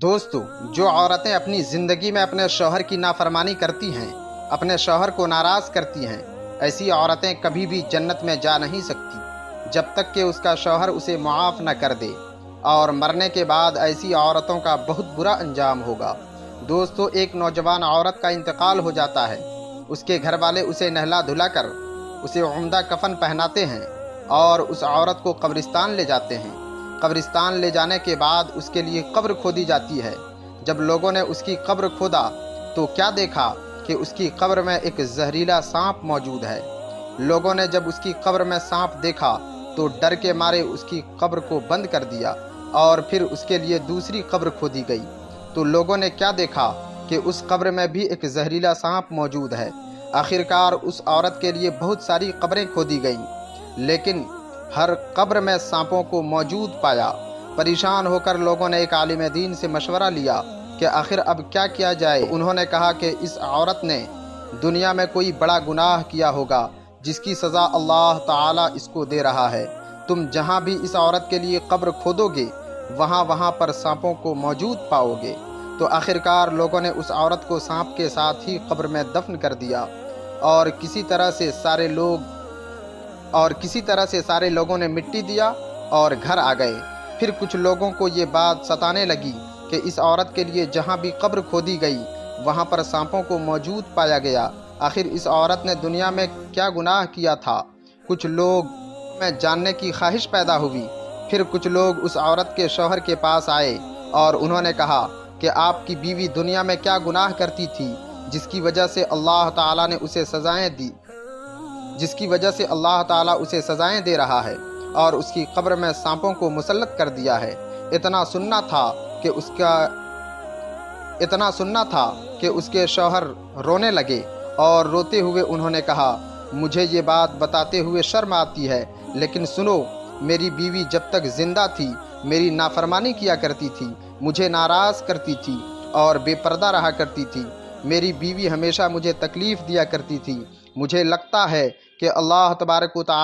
دوستو، جو عورتیں اپنی زندگی میں اپنے شوہر کی نافرمانی کرتی ہیں، اپنے شوہر کو ناراض کرتی ہیں، ایسی عورتیں کبھی بھی جنت میں جا نہیں سکتی جب تک کہ اس کا شوہر اسے معاف نہ کر دے، اور مرنے کے بعد ایسی عورتوں کا بہت برا انجام ہوگا۔ دوستو، ایک نوجوان عورت کا انتقال ہو جاتا ہے، اس کے گھر والے اسے نہلا دھلا کر اسے عمدہ کفن پہناتے ہیں اور اس عورت کو قبرستان لے جاتے ہیں۔ قبرستان لے جانے کے بعد اس کے لیے قبر کھودی جاتی ہے۔ جب لوگوں نے اس کی قبر کھودا تو کیا دیکھا کہ اس کی قبر میں ایک زہریلا سانپ موجود ہے۔ لوگوں نے جب اس کی قبر میں سانپ دیکھا تو ڈر کے مارے اس کی قبر کو بند کر دیا اور پھر اس کے لیے دوسری قبر کھودی گئی تو لوگوں نے کیا دیکھا کہ اس قبر میں بھی ایک زہریلا سانپ موجود ہے۔ آخرکار اس عورت کے لیے بہت ساری قبریں کھودی گئیں، لیکن ہر قبر میں سانپوں کو موجود پایا۔ پریشان ہو کر لوگوں نے ایک عالم دین سے مشورہ لیا کہ آخر اب کیا کیا جائے۔ انہوں نے کہا کہ اس عورت نے دنیا میں کوئی بڑا گناہ کیا ہوگا جس کی سزا اللہ تعالیٰ اس کو دے رہا ہے۔ تم جہاں بھی اس عورت کے لیے قبر کھودو گے وہاں پر سانپوں کو موجود پاؤ گے۔ تو آخرکار لوگوں نے اس عورت کو سانپ کے ساتھ ہی قبر میں دفن کر دیا اور کسی طرح سے سارے لوگوں نے مٹی دیا اور گھر آ گئے۔ پھر کچھ لوگوں کو یہ بات ستانے لگی کہ اس عورت کے لیے جہاں بھی قبر کھودی گئی وہاں پر سانپوں کو موجود پایا گیا۔ آخر اس عورت نے دنیا میں کیا گناہ کیا تھا؟ کچھ لوگ میں جاننے کی خواہش پیدا ہوئی۔ پھر کچھ لوگ اس عورت کے شوہر کے پاس آئے اور انہوں نے کہا کہ آپ کی بیوی دنیا میں کیا گناہ کرتی تھی جس کی وجہ سے اللہ تعالیٰ اسے سزائیں دے رہا ہے اور اس کی قبر میں سانپوں کو مسلط کر دیا ہے۔ اتنا سننا تھا کہ اس کے شوہر رونے لگے اور روتے ہوئے انہوں نے کہا، مجھے یہ بات بتاتے ہوئے شرم آتی ہے، لیکن سنو، میری بیوی جب تک زندہ تھی میری نافرمانی کیا کرتی تھی، مجھے ناراض کرتی تھی اور بے پردہ رہا کرتی تھی۔ میری بیوی ہمیشہ مجھے تکلیف دیا کرتی تھی۔ مجھے لگتا ہے کہ اللہ تبارک و تعالیٰ